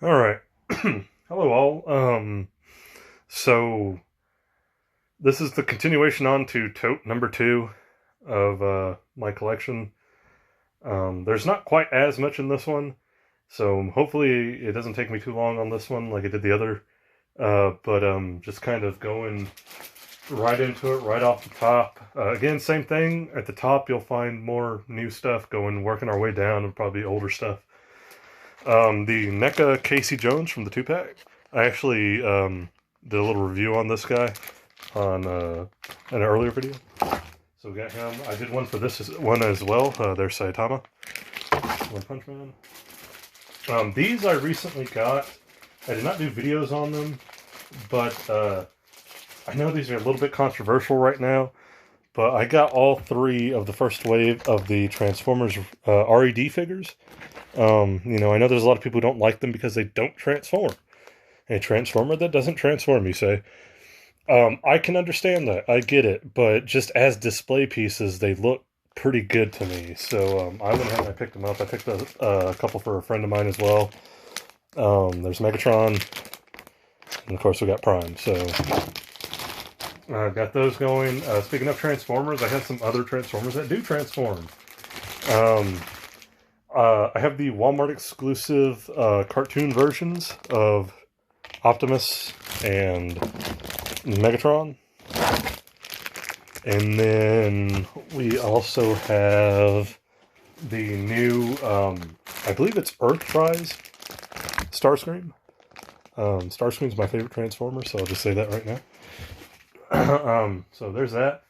All right. Hello, all. So this is the continuation on to tote number 2 of my collection. There's not quite as much in this one, so hopefully it doesn't take me too long on this one like it did the other. But just kind of going right into it, right off the top. Again, same thing. At the top, you'll find more new stuff. Working our way down, and probably older stuff. The NECA Casey Jones from the 2-pack. I actually did a little review on this guy on an earlier video. So we got him. I did one for this one as well. There's Saitama. One Punch Man. These I recently got. I did not do videos on them, but I know these are a little bit controversial right now. But I got all 3 of the first wave of the Transformers RED figures. I know there's a lot of people who don't like them because they don't transform. A transformer that doesn't transform, you say. I can understand that. I get it. But just as display pieces, they look pretty good to me. So I went ahead and I picked them up. I picked a couple for a friend of mine as well. There's Megatron. And of course we got Prime. So I've got those going. Speaking of Transformers, I have some other Transformers that do transform. I have the Walmart exclusive cartoon versions of Optimus and Megatron. And then we also have the new, I believe it's Earthrise Starscream. Starscream's my favorite Transformer, so I'll just say that right now. So there's that.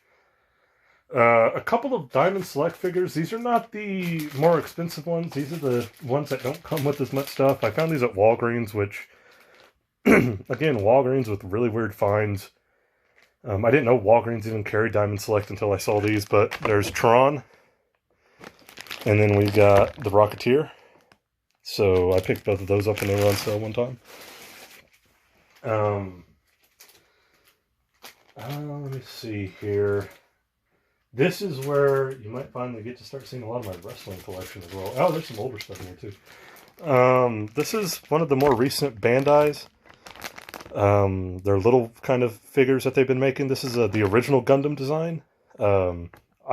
A couple of Diamond Select figures. These are not the more expensive ones. These are the ones that don't come with as much stuff. I found these at Walgreens, which, again, Walgreens with really weird finds. I didn't know Walgreens even carried Diamond Select until I saw these, but there's Tron. And then we got the Rocketeer. So I picked both of those up when they were on sale one time. Let me see here. This is where you might finally get to start seeing a lot of my wrestling collection as well. Oh, there's some older stuff in here too. This is one of the more recent Bandai's. They're little kind of figures that they've been making. This is the original Gundam design. I'm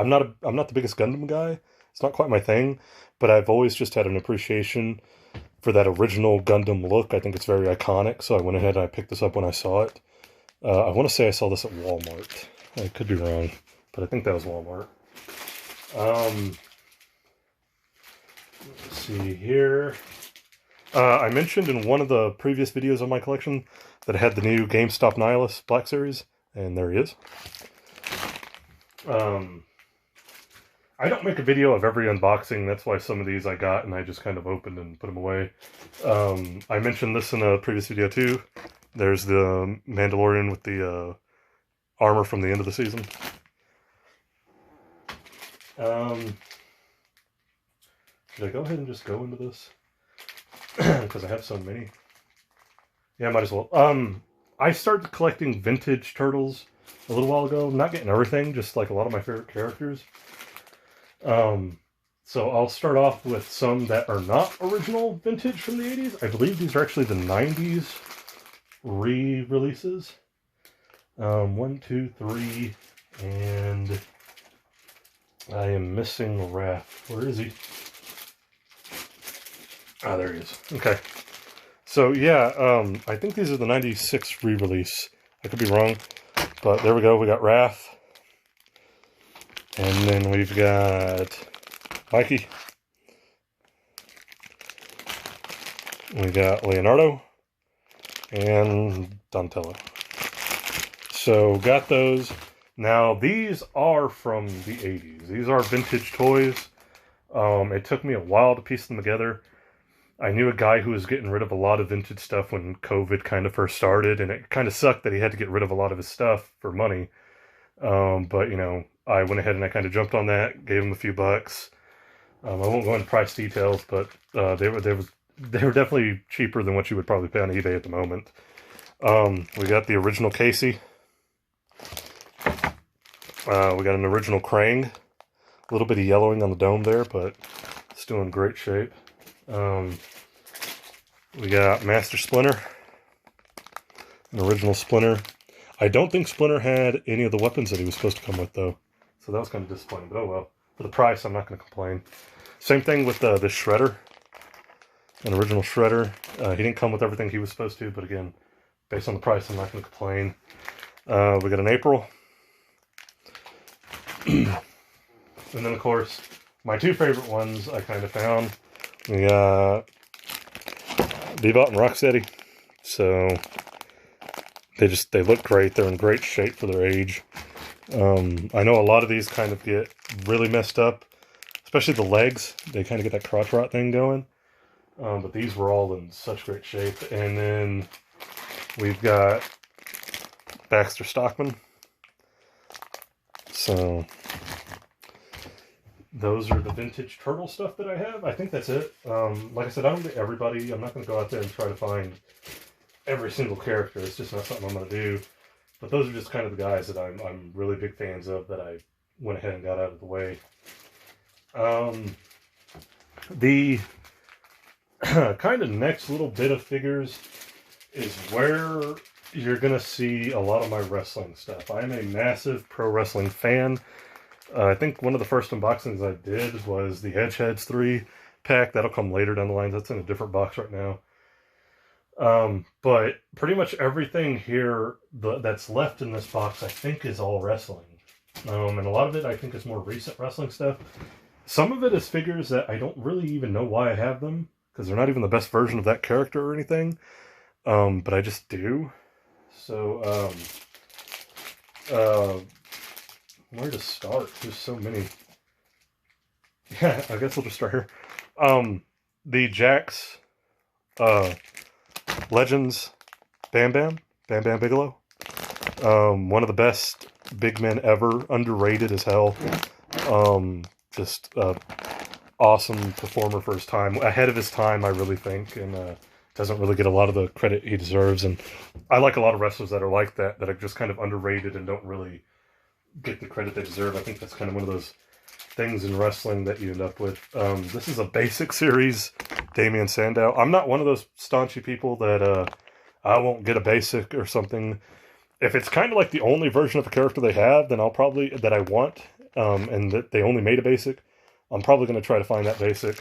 not the biggest Gundam guy. It's not quite my thing, but I've always just had an appreciation for that original Gundam look. I think it's very iconic, so I went ahead and I picked this up when I saw it. I want to say I saw this at Walmart. I could be wrong, but I think that was Walmart. Let's see here. I mentioned in one of the previous videos of my collection that I had the new GameStop Nihilus Black Series, and there he is. I don't make a video of every unboxing. That's why some of these I got and I just kind of opened and put them away. I mentioned this in a previous video too. There's the Mandalorian with the armor from the end of the season. Should I go ahead and just go into this? Because I have so many. Yeah, I might as well. I started collecting vintage Turtles a little while ago. I'm not getting everything, just like a lot of my favorite characters. So I'll start off with some that are not original vintage from the 80s. I believe these are actually the 90s re-releases. 1, 2, 3, and I am missing Raph. Where is he? Ah, there he is. Okay. So yeah, I think these are the 96 re-release. I could be wrong, but there we go. We got Raph. And then we've got Mikey. We got Leonardo and Donatello. So got those. Now these are from the 80s. These are vintage toys. It took me a while to piece them together. I knew a guy who was getting rid of a lot of vintage stuff when COVID kind of first started, and it kind of sucked that he had to get rid of a lot of his stuff for money. But, you know, I went ahead and I kind of jumped on that, gave him a few bucks. I won't go into price details, but they were definitely cheaper than what you would probably pay on eBay at the moment. We got the original Casey. We got an original Krang. A little bit of yellowing on the dome there, but still in great shape. We got Master Splinter, an original Splinter. I don't think Splinter had any of the weapons that he was supposed to come with, though. So that was kind of disappointing, but oh well. For the price, I'm not going to complain. Same thing with the Shredder. An original Shredder. He didn't come with everything he was supposed to, but again, based on the price, I'm not going to complain. We got an April. And then, of course, my two favorite ones I kind of found. We got Bebop and Rocksteady. So they look great. They're in great shape for their age. I know a lot of these kind of get really messed up, especially the legs. They kind of get that crotch rot thing going. But these were all in such great shape. And then we've got Baxter Stockman. So those are the vintage turtle stuff that I have. I think that's it. Like I said, I don't get everybody. I'm not going to go out there and try to find every single character. It's just not something I'm going to do. But those are just kind of the guys that I'm really big fans of that I went ahead and got out of the way. The kind of next little bit of figures is where you're going to see a lot of my wrestling stuff. I am a massive pro wrestling fan. I think one of the first unboxings I did was the Edgeheads 3 pack. That'll come later down the line. That's in a different box right now. But pretty much everything here that's left in this box, I think, is all wrestling. And a lot of it, I think, is more recent wrestling stuff. Some of it is figures that I don't really even know why I have them, because they're not even the best version of that character or anything. But I just do. So, where to start? There's so many. Yeah, I guess we'll just start here. The Jakks, Legends, Bam Bam Bigelow. One of the best big men ever, underrated as hell. Just awesome performer for his time, ahead of his time, I really think, and doesn't really get a lot of the credit he deserves. And I like a lot of wrestlers that are like that are just kind of underrated and don't really get the credit they deserve. I think that's kind of one of those things in wrestling that you end up with. This is a basic series, Damien Sandow. I'm not one of those staunchy people that I won't get a basic or something. If it's kind of like the only version of a character they have, then I'll probably, that I want, and that they only made a basic, I'm probably going to try to find that basic.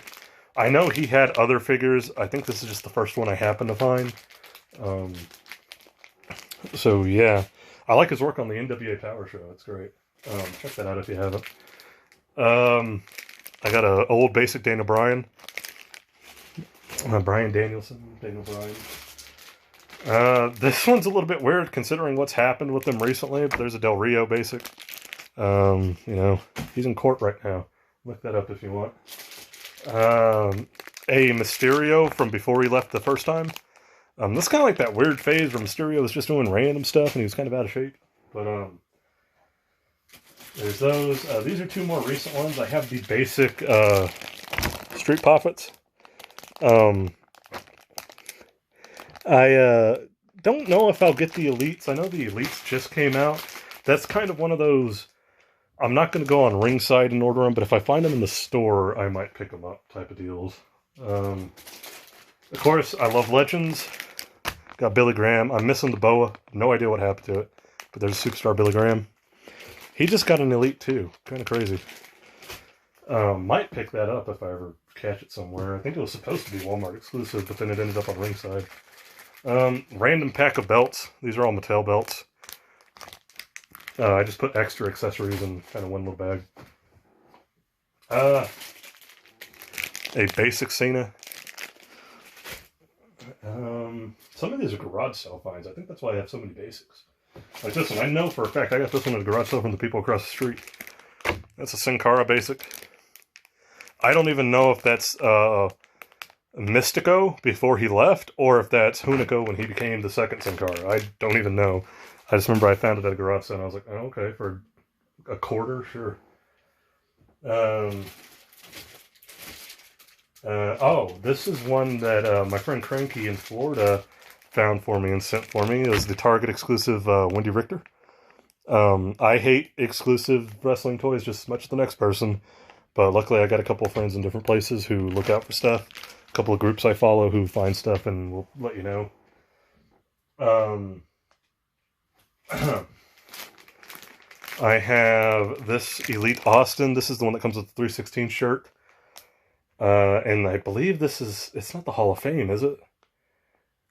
I know he had other figures. I think this is just the first one I happened to find. So yeah, I like his work on the NWA Power Show. It's great. Check that out if you haven't. I got an old basic Daniel Bryan. Bryan Danielson. Daniel Bryan. This one's a little bit weird considering what's happened with them recently, but there's a Del Rio basic. You know, he's in court right now. Look that up if you want. A Mysterio from before he left the first time. This is kind of like that weird phase where Mysterio was just doing random stuff and he was kind of out of shape. But, there's those. These are two more recent ones. I have the basic, Street Profits. I don't know if I'll get the Elites. I know the Elites just came out. That's kind of one of those, I'm not going to go on Ringside and order them, but if I find them in the store, I might pick them up type of deals. Of course, I love Legends. Got Billy Graham. I'm missing the Boa. No idea what happened to it, but there's a Superstar Billy Graham. He just got an Elite too. Kind of crazy. Might pick that up if I ever catch it somewhere. I think it was supposed to be Walmart exclusive, but then it ended up on Ringside. Random pack of belts. These are all Mattel belts. I just put extra accessories in kind of one little bag. A basic Cena. Some of these are garage sale finds. I think that's why I have so many basics. Like this one. I know for a fact I got this one at a garage sale from the people across the street. That's a Sin Cara basic. I don't even know if that's Mystico before he left, or if that's Hunico when he became the second Sin Cara. I don't even know. I just remember I found it at a garage sale and I was like, oh, okay, for a quarter, sure. Oh, this is one that my friend Cranky in Florida found for me and sent for me. It was the Target exclusive Wendy Richter. I hate exclusive wrestling toys just as much as the next person, but luckily I got a couple of friends in different places who look out for stuff. couple of groups I follow who find stuff and will let you know. I have this Elite Austin. This is the one that comes with the 316 shirt. And I believe this is, it's not the Hall of Fame, is it?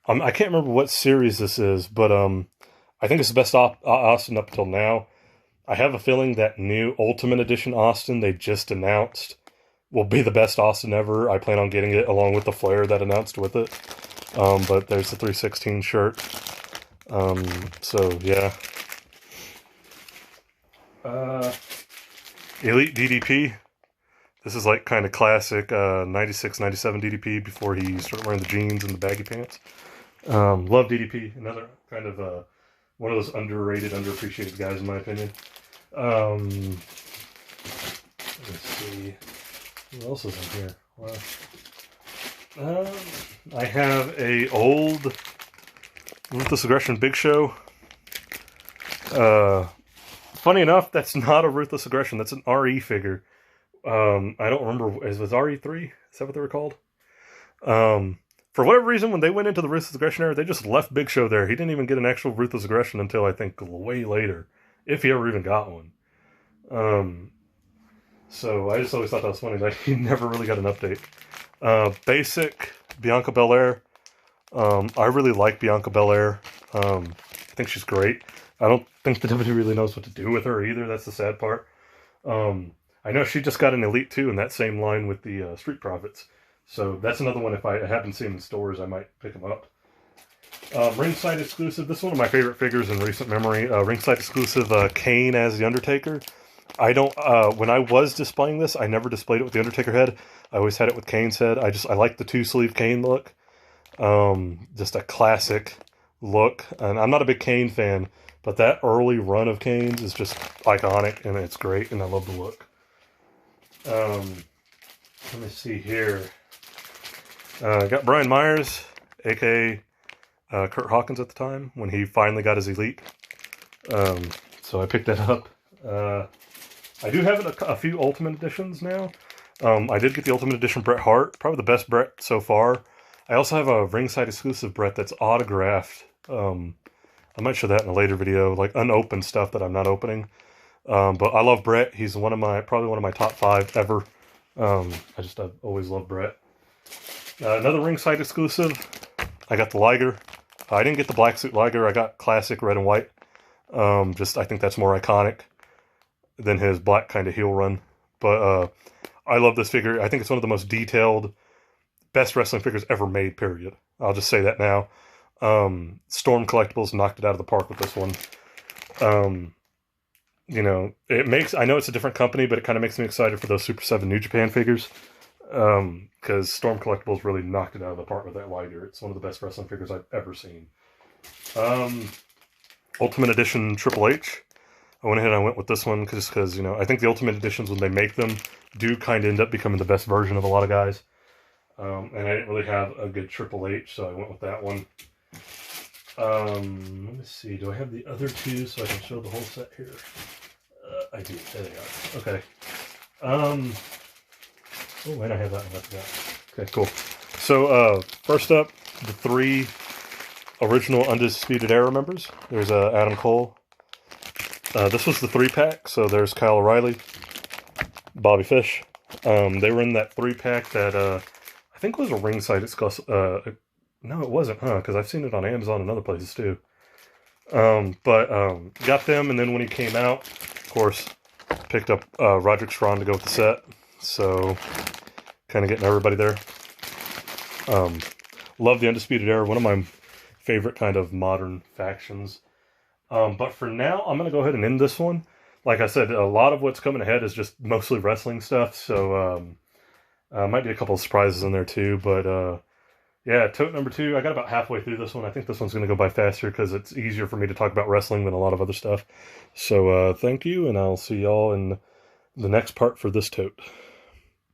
I can't remember what series this is, but I think it's the best Austin up until now. I have a feeling that new Ultimate Edition Austin they just announced will be the best Austin ever. I plan on getting it along with the flare that announced with it. But there's the 316 shirt. So, yeah. Elite DDP. This is like kind of classic 96, 97 DDP before he started wearing the jeans and the baggy pants. Love DDP. Another kind of one of those underrated, underappreciated guys in my opinion. Let's see. What else is in here? Wow. I have a old Ruthless Aggression Big Show. Funny enough, that's not a Ruthless Aggression. That's an RE figure. I don't remember. Was RE3? Is that what they were called? For whatever reason, when they went into the Ruthless Aggression era, they just left Big Show there. He didn't even get an actual Ruthless Aggression until I think way later, if he ever even got one. So I just always thought that was funny that he never really got an update. Basic Bianca Belair. I really like Bianca Belair. I think she's great. I don't think the WWE really knows what to do with her either. That's the sad part. I know she just got an Elite 2 in that same line with the Street Profits. So that's another one, if I happen to see them in stores, I might pick them up. Ringside exclusive. This is one of my favorite figures in recent memory. Ringside exclusive Kane as The Undertaker. I don't, when I was displaying this, I never displayed it with the Undertaker head. I always had it with Kane's head. I like the 2-sleeve Kane look. Just a classic look. And I'm not a big Kane fan, but that early run of Kane's is just iconic, and it's great, and I love the look. Let me see here. I got Brian Myers, aka Kurt Hawkins at the time, when he finally got his Elite. So I picked that up. I do have a few Ultimate Editions now. I did get the Ultimate Edition Bret Hart, probably the best Bret so far. I also have a Ringside exclusive Bret that's autographed. I might show that in a later video, like unopened stuff that I'm not opening. But I love Bret. He's probably one of my top 5 ever. I've always loved Bret. Another Ringside exclusive. I got the Liger. I didn't get the black suit Liger. I got classic red and white. I think that's more iconic than his black kind of heel run. But I love this figure. I think it's one of the most detailed, best wrestling figures ever made, period. I'll just say that now. Storm Collectibles knocked it out of the park with this one. You know, I know it's a different company, but it kind of makes me excited for those Super 7 New Japan figures. Because Storm Collectibles really knocked it out of the park with that Liger. It's one of the best wrestling figures I've ever seen. Ultimate Edition Triple H. I went ahead and I went with this one because, you know, I think the Ultimate Editions, when they make them, do kind of end up becoming the best version of a lot of guys. And I didn't really have a good Triple H, so I went with that one. Let me see. Do I have the other two so I can show the whole set here? I do. There they are. Okay. Oh, wait, I have that one. I forgot. Okay, cool. So, first up, the 3 original Undisputed Era members. There's Adam Cole. This was the 3-pack, so there's Kyle O'Reilly, Bobby Fish. They were in that 3-pack that I think was a Ringside exclusive. No, it wasn't, because I've seen it on Amazon and other places too. Got them, and then when he came out, of course, picked up Roderick Strong to go with the set. So, kind of getting everybody there. Love the Undisputed Era, one of my favorite kind of modern factions. But for now, I'm going to go ahead and end this one. Like I said, a lot of what's coming ahead is just mostly wrestling stuff, so might be a couple of surprises in there too. But yeah, tote number 2, I got about halfway through this one. I think this one's going to go by faster because it's easier for me to talk about wrestling than a lot of other stuff. So thank you, and I'll see y'all in the next part for this tote.